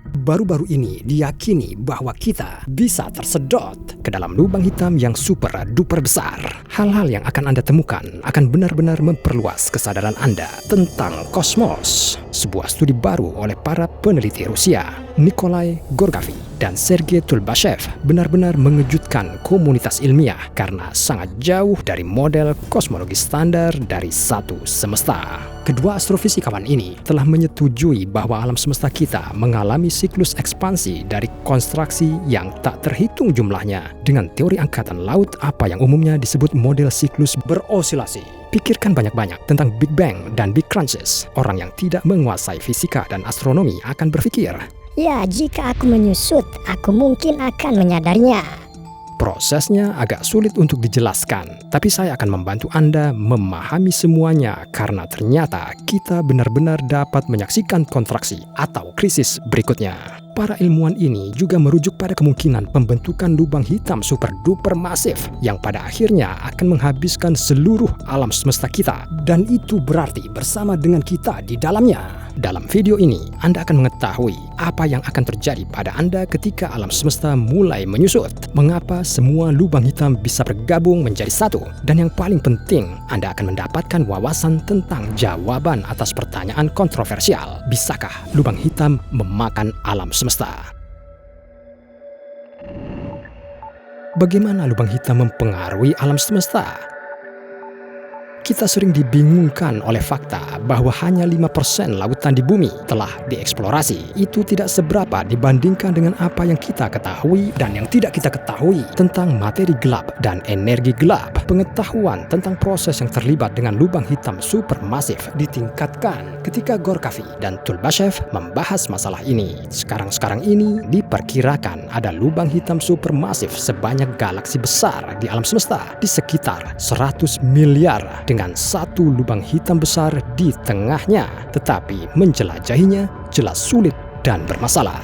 Baru-baru ini diyakini bahwa kita bisa tersedot ke dalam lubang hitam yang super duper besar. Hal-hal yang akan Anda temukan akan benar-benar memperluas kesadaran Anda tentang kosmos. Sebuah studi baru oleh para peneliti Rusia, Nikolai Gorgavi dan Sergei Tulbashev, benar-benar mengejutkan komunitas ilmiah karena sangat jauh dari model kosmologi standar dari satu semesta. Kedua astrofisikawan ini telah menyetujui bahwa alam semesta kita mengalami siklus ekspansi dari konstruksi yang tak terhitung jumlahnya dengan teori angkatan laut apa yang umumnya disebut model siklus berosilasi. Pikirkan banyak-banyak tentang Big Bang dan Big Crunches. Orang yang tidak menguasai fisika dan astronomi akan berpikir, ya, jika aku menyusut, aku mungkin akan menyadarinya. prosesnya agak sulit untuk dijelaskan, tapi saya akan membantu Anda memahami semuanya karena ternyata kita benar-benar dapat menyaksikan kontraksi atau krisis berikutnya. Para ilmuwan ini juga merujuk pada kemungkinan pembentukan lubang hitam super duper masif yang pada akhirnya akan menghabiskan seluruh alam semesta kita, dan itu berarti bersama dengan kita di dalamnya. Dalam video ini, Anda akan mengetahui apa yang akan terjadi pada Anda ketika alam semesta mulai menyusut, mengapa semua lubang hitam bisa bergabung menjadi satu, dan yang paling penting, Anda akan mendapatkan wawasan tentang jawaban atas pertanyaan kontroversial. Bisakah lubang hitam memakan alam semesta? Bagaimana lubang hitam mempengaruhi alam semesta? Kita sering dibingungkan oleh fakta bahwa hanya 5% lautan di bumi telah dieksplorasi. Itu tidak seberapa dibandingkan dengan apa yang kita ketahui dan yang tidak kita ketahui tentang materi gelap dan energi gelap. Pengetahuan tentang proses yang terlibat dengan lubang hitam supermasif ditingkatkan ketika Gorgavi dan Tulbashev membahas masalah ini. Sekarang ini diperkirakan ada lubang hitam supermasif sebanyak galaksi besar di alam semesta di sekitar 100 miliar dengan satu lubang hitam besar di tengahnya, tetapi menjelajahinya jelas sulit dan bermasalah.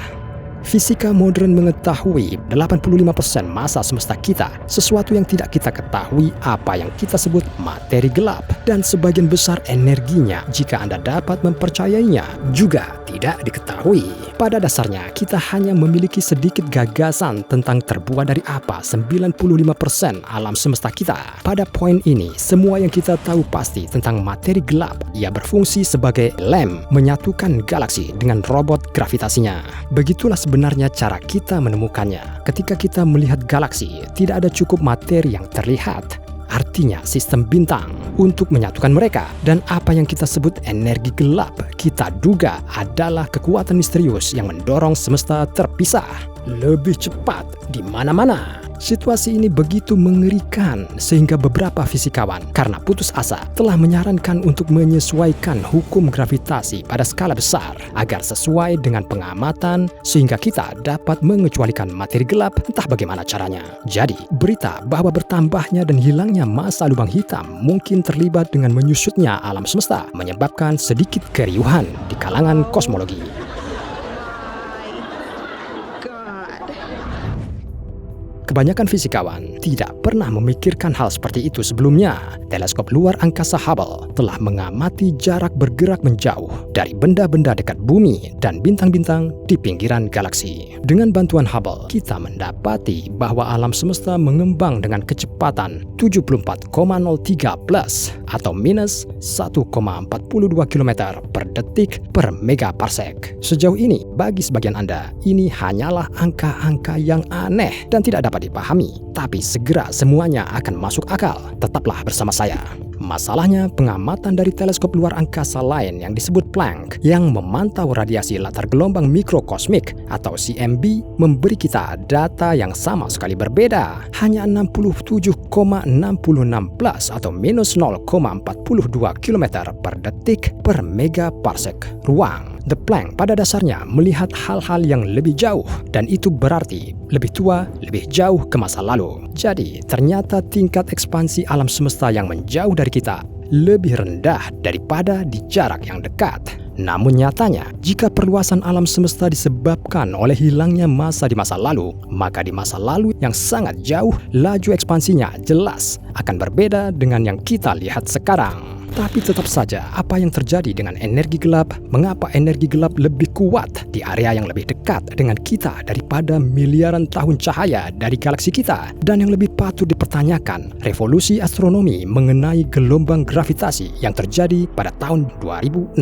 Fisika modern mengetahui 85% massa semesta kita, sesuatu yang tidak kita ketahui apa yang kita sebut materi gelap, dan sebagian besar energinya, jika Anda dapat mempercayainya, juga tidak diketahui. Pada dasarnya, kita hanya memiliki sedikit gagasan tentang terbuat dari apa 95% alam semesta kita. Pada poin ini, semua yang kita tahu pasti tentang materi gelap, ia berfungsi sebagai lem menyatukan galaksi dengan robot gravitasinya. Begitulah sebenarnya cara kita menemukannya. Ketika kita melihat galaksi, tidak ada cukup materi yang terlihat. Artinya sistem bintang untuk menyatukan mereka, dan apa yang kita sebut energi gelap kita duga adalah kekuatan misterius yang mendorong semesta terpisah lebih cepat di mana-mana. Situasi ini begitu mengerikan sehingga beberapa fisikawan karena putus asa telah menyarankan untuk menyesuaikan hukum gravitasi pada skala besar agar sesuai dengan pengamatan sehingga kita dapat mengecualikan materi gelap entah bagaimana caranya. Jadi, berita bahwa bertambahnya dan hilangnya massa lubang hitam mungkin terlibat dengan menyusutnya alam semesta menyebabkan sedikit keriuhan di kalangan kosmologi. Kebanyakan fisikawan tidak pernah memikirkan hal seperti itu sebelumnya. Teleskop luar angkasa Hubble telah mengamati jarak bergerak menjauh dari benda-benda dekat bumi dan bintang-bintang di pinggiran galaksi. Dengan bantuan Hubble, kita mendapati bahwa alam semesta mengembang dengan kecepatan 74,03 plus atau minus 1,42 km per detik per megaparsec. Sejauh ini, bagi sebagian Anda, ini hanyalah angka-angka yang aneh dan tidak dapat dipahami, tapi segera semuanya akan masuk akal. Tetaplah bersama saya. Masalahnya, pengamatan dari teleskop luar angkasa lain yang disebut Planck yang memantau radiasi latar gelombang mikrokosmik atau CMB memberi kita data yang sama sekali berbeda, hanya 67,66 plus atau minus 0,42 km per detik per megaparsec ruang. The Planck pada dasarnya melihat hal-hal yang lebih jauh, dan itu berarti lebih tua, lebih jauh ke masa lalu. Jadi, ternyata tingkat ekspansi alam semesta yang menjauh dari kita lebih rendah daripada di jarak yang dekat. Namun nyatanya, jika perluasan alam semesta disebabkan oleh hilangnya massa di masa lalu, maka di masa lalu yang sangat jauh, laju ekspansinya jelas akan berbeda dengan yang kita lihat sekarang. Tapi tetap saja, apa yang terjadi dengan energi gelap? Mengapa energi gelap lebih kuat di area yang lebih dekat dengan kita daripada miliaran tahun cahaya dari galaksi kita? Dan yang lebih patut dipertanyakan, revolusi astronomi mengenai gelombang gravitasi yang terjadi pada tahun 2016.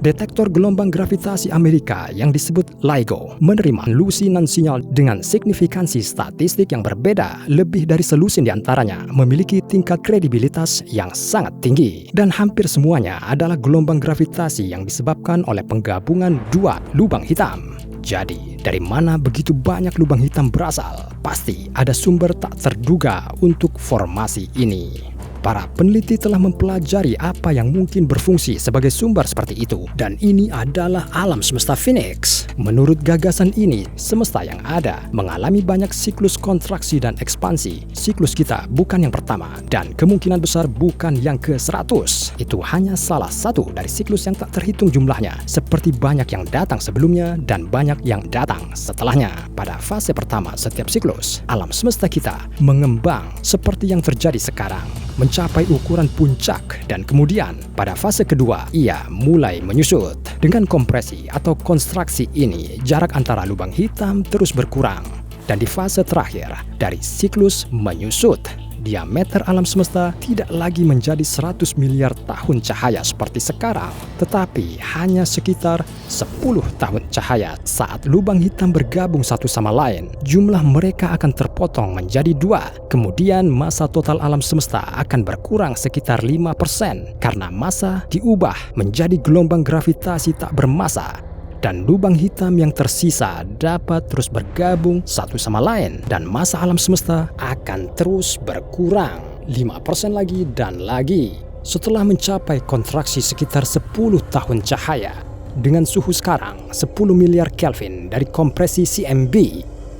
Detektor gelombang gravitasi Amerika yang disebut LIGO menerima lusinan sinyal dengan signifikansi statistik yang berbeda. Lebih dari selusin diantaranya memiliki tingkat kredibilitas yang sangat tinggi. Dan hampir semuanya adalah gelombang gravitasi yang disebabkan oleh penggabungan dua lubang hitam. Jadi, dari mana begitu banyak lubang hitam berasal? Pasti ada sumber tak terduga untuk formasi ini. Para peneliti telah mempelajari apa yang mungkin berfungsi sebagai sumber seperti itu, dan ini adalah alam semesta Phoenix. Menurut gagasan ini, semesta yang ada mengalami banyak siklus kontraksi dan ekspansi. Siklus kita bukan yang pertama, dan kemungkinan besar bukan yang ke-100. Itu hanya salah satu dari siklus yang tak terhitung jumlahnya, seperti banyak yang datang sebelumnya dan banyak yang datang setelahnya. Pada fase pertama setiap siklus, alam semesta kita mengembang seperti yang terjadi sekarang, mencapai ukuran puncak, dan kemudian pada fase kedua ia mulai menyusut. Dengan kompresi atau konstruksi ini, jarak antara lubang hitam terus berkurang, dan di fase terakhir dari siklus menyusut, diameter alam semesta tidak lagi menjadi 100 miliar tahun cahaya seperti sekarang, tetapi hanya sekitar 10 tahun cahaya. Saat lubang hitam bergabung satu sama lain, jumlah mereka akan terpotong menjadi 2. Kemudian massa total alam semesta akan berkurang sekitar 5% karena massa diubah menjadi gelombang gravitasi tak bermassa. Dan lubang hitam yang tersisa dapat terus bergabung satu sama lain, dan massa alam semesta akan terus berkurang 5% lagi dan lagi. Setelah mencapai kontraksi sekitar 10 tahun cahaya dengan suhu sekarang 10 miliar Kelvin dari kompresi CMB,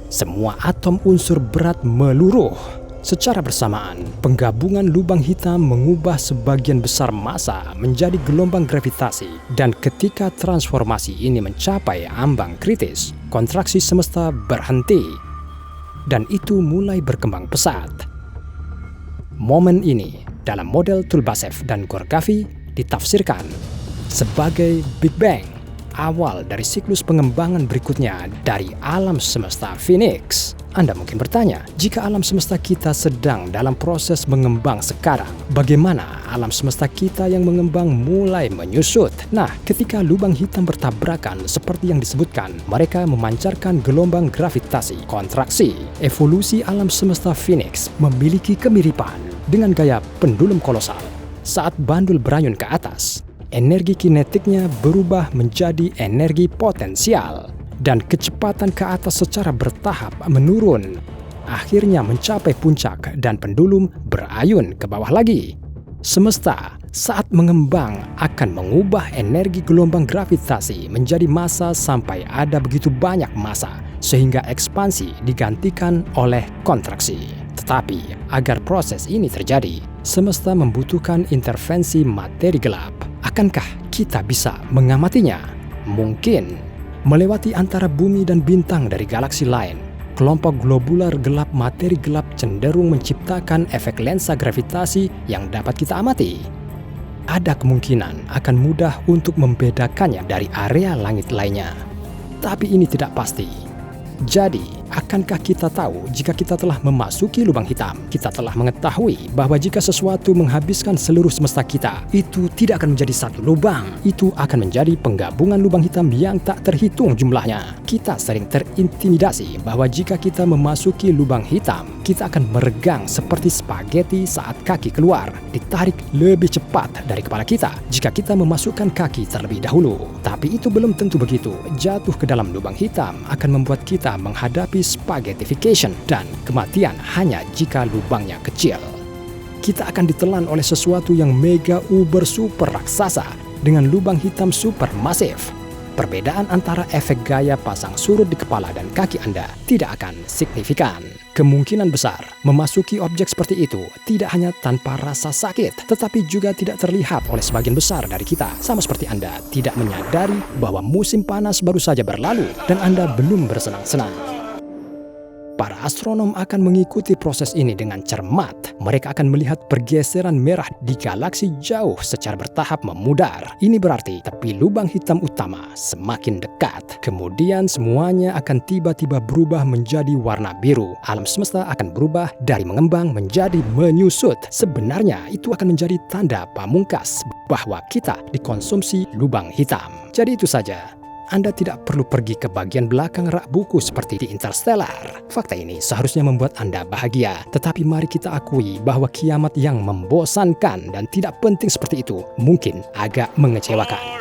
semua atom unsur berat meluruh. Secara bersamaan, penggabungan lubang hitam mengubah sebagian besar massa menjadi gelombang gravitasi, dan ketika transformasi ini mencapai ambang kritis, kontraksi semesta berhenti, dan itu mulai berkembang pesat. Momen ini dalam model Tulbasev dan Gorgavi ditafsirkan sebagai Big Bang, awal dari siklus pengembangan berikutnya dari alam semesta Phoenix. Anda mungkin bertanya, jika alam semesta kita sedang dalam proses mengembang sekarang, bagaimana alam semesta kita yang mengembang mulai menyusut? Nah, ketika lubang hitam bertabrakan seperti yang disebutkan, mereka memancarkan gelombang gravitasi kontraksi. Evolusi alam semesta Phoenix memiliki kemiripan dengan gaya pendulum kolosal. Saat bandul berayun ke atas, energi kinetiknya berubah menjadi energi potensial, dan kecepatan ke atas secara bertahap menurun, akhirnya mencapai puncak dan pendulum berayun ke bawah lagi. Semesta saat mengembang akan mengubah energi gelombang gravitasi menjadi massa sampai ada begitu banyak massa sehingga ekspansi digantikan oleh kontraksi. Tetapi agar proses ini terjadi, semesta membutuhkan intervensi materi gelap. Akankah kita bisa mengamatinya? Mungkin. Melewati antara bumi dan bintang dari galaksi lain, kelompok globular gelap materi gelap cenderung menciptakan efek lensa gravitasi yang dapat kita amati. Ada kemungkinan akan mudah untuk membedakannya dari area langit lainnya. Tapi ini tidak pasti. Jadi, akankah kita tahu jika kita telah memasuki lubang hitam? Kita telah mengetahui bahwa jika sesuatu menghabiskan seluruh semesta kita, itu tidak akan menjadi satu lubang. Itu akan menjadi penggabungan lubang hitam yang tak terhitung jumlahnya. Kita sering terintimidasi bahwa jika kita memasuki lubang hitam, kita akan meregang seperti spaghetti saat kaki keluar, ditarik lebih cepat dari kepala kita jika kita memasukkan kaki terlebih dahulu. Tapi itu belum tentu begitu. Jatuh ke dalam lubang hitam akan membuat kita menghadapi spaghettification dan kematian hanya jika lubangnya kecil. Kita akan ditelan oleh sesuatu yang mega uber super raksasa dengan lubang hitam super masif. Perbedaan antara efek gaya pasang surut di kepala dan kaki Anda tidak akan signifikan. Kemungkinan besar memasuki objek seperti itu tidak hanya tanpa rasa sakit, tetapi juga tidak terlihat oleh sebagian besar dari kita. Sama seperti Anda tidak menyadari bahwa musim panas baru saja berlalu dan Anda belum bersenang-senang. Para astronom akan mengikuti proses ini dengan cermat. Mereka akan melihat pergeseran merah di galaksi jauh secara bertahap memudar. Ini berarti tepi lubang hitam utama semakin dekat. Kemudian semuanya akan tiba-tiba berubah menjadi warna biru. Alam semesta akan berubah dari mengembang menjadi menyusut. Sebenarnya itu akan menjadi tanda pamungkas bahwa kita dikonsumsi lubang hitam. Jadi itu saja. Anda tidak perlu pergi ke bagian belakang rak buku seperti di Interstellar. Fakta ini seharusnya membuat Anda bahagia. Tetapi mari kita akui bahwa kiamat yang membosankan dan tidak penting seperti itu mungkin agak mengecewakan.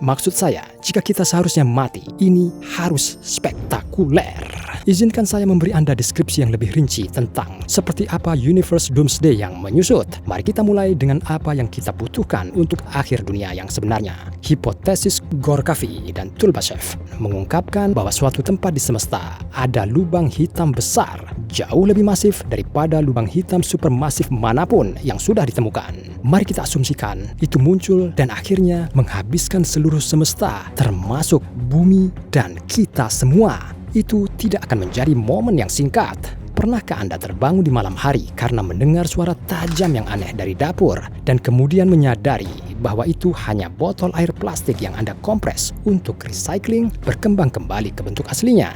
Maksud saya, jika kita seharusnya mati, ini harus spektakuler. Izinkan saya memberi Anda deskripsi yang lebih rinci tentang seperti apa Universe Doomsday yang menyusut. Mari kita mulai dengan apa yang kita butuhkan untuk akhir dunia yang sebenarnya. Hipotesis Gorkafi dan Tulbashev mengungkapkan bahwa suatu tempat di semesta ada lubang hitam besar, jauh lebih masif daripada lubang hitam supermasif manapun yang sudah ditemukan. Mari kita asumsikan itu muncul dan akhirnya menghabiskan seluruh semesta, termasuk bumi dan kita semua. Itu tidak akan menjadi momen yang singkat. Pernahkah Anda terbangun di malam hari karena mendengar suara tajam yang aneh dari dapur dan kemudian menyadari bahwa itu hanya botol air plastik yang Anda kompres untuk recycling berkembang kembali ke bentuk aslinya?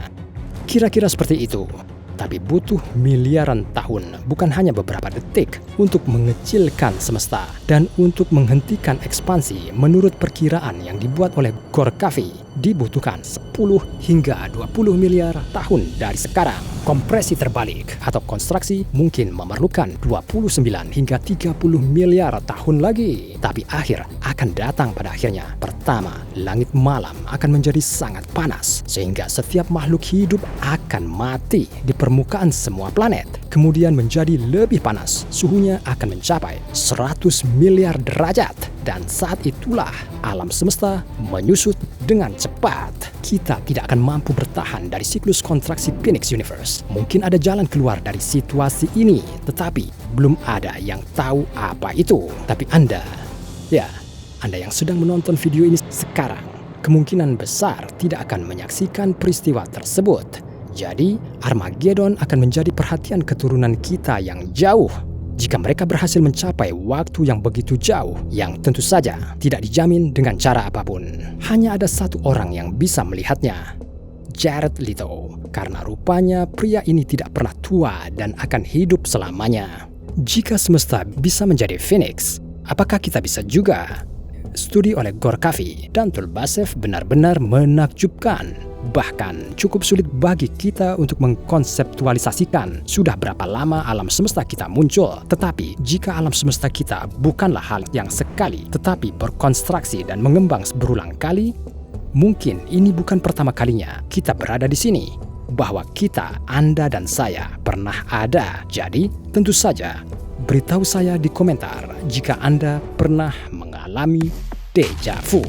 Kira-kira seperti itu. Tapi butuh miliaran tahun, bukan hanya beberapa detik, untuk mengecilkan semesta dan untuk menghentikan ekspansi. Menurut perkiraan yang dibuat oleh Gorkafi, dibutuhkan 10 hingga 20 miliar tahun dari sekarang. Kompresi terbalik atau konstruksi mungkin memerlukan 29 hingga 30 miliar tahun lagi. Tapi akhir akan datang pada akhirnya. Pertama, langit malam akan menjadi sangat panas sehingga setiap makhluk hidup akan mati di permukaan semua planet. Kemudian menjadi lebih panas, suhunya akan mencapai 100 miliar derajat. Dan saat itulah alam semesta menyusut dengan cepat. Kita tidak akan mampu bertahan dari siklus kontraksi Phoenix Universe. Mungkin ada jalan keluar dari situasi ini, tetapi belum ada yang tahu apa itu. Tapi Anda yang sedang menonton video ini sekarang, kemungkinan besar tidak akan menyaksikan peristiwa tersebut. Jadi, Armageddon akan menjadi perhatian keturunan kita yang jauh. Jika mereka berhasil mencapai waktu yang begitu jauh, yang tentu saja tidak dijamin dengan cara apapun. Hanya ada satu orang yang bisa melihatnya, Jared Leto, karena rupanya pria ini tidak pernah tua dan akan hidup selamanya. Jika semesta bisa menjadi Phoenix, apakah kita bisa juga? Studi oleh Gorkafi dan Tulbashev benar-benar menakjubkan. Bahkan cukup sulit bagi kita untuk mengkonseptualisasikan sudah berapa lama alam semesta kita muncul. Tetapi jika alam semesta kita bukanlah hal yang sekali, tetapi berkonstruksi dan mengembang berulang kali, mungkin ini bukan pertama kalinya kita berada di sini. Bahwa kita, Anda dan saya pernah ada. Jadi tentu saja beritahu saya di komentar jika Anda pernah mengalami deja vu.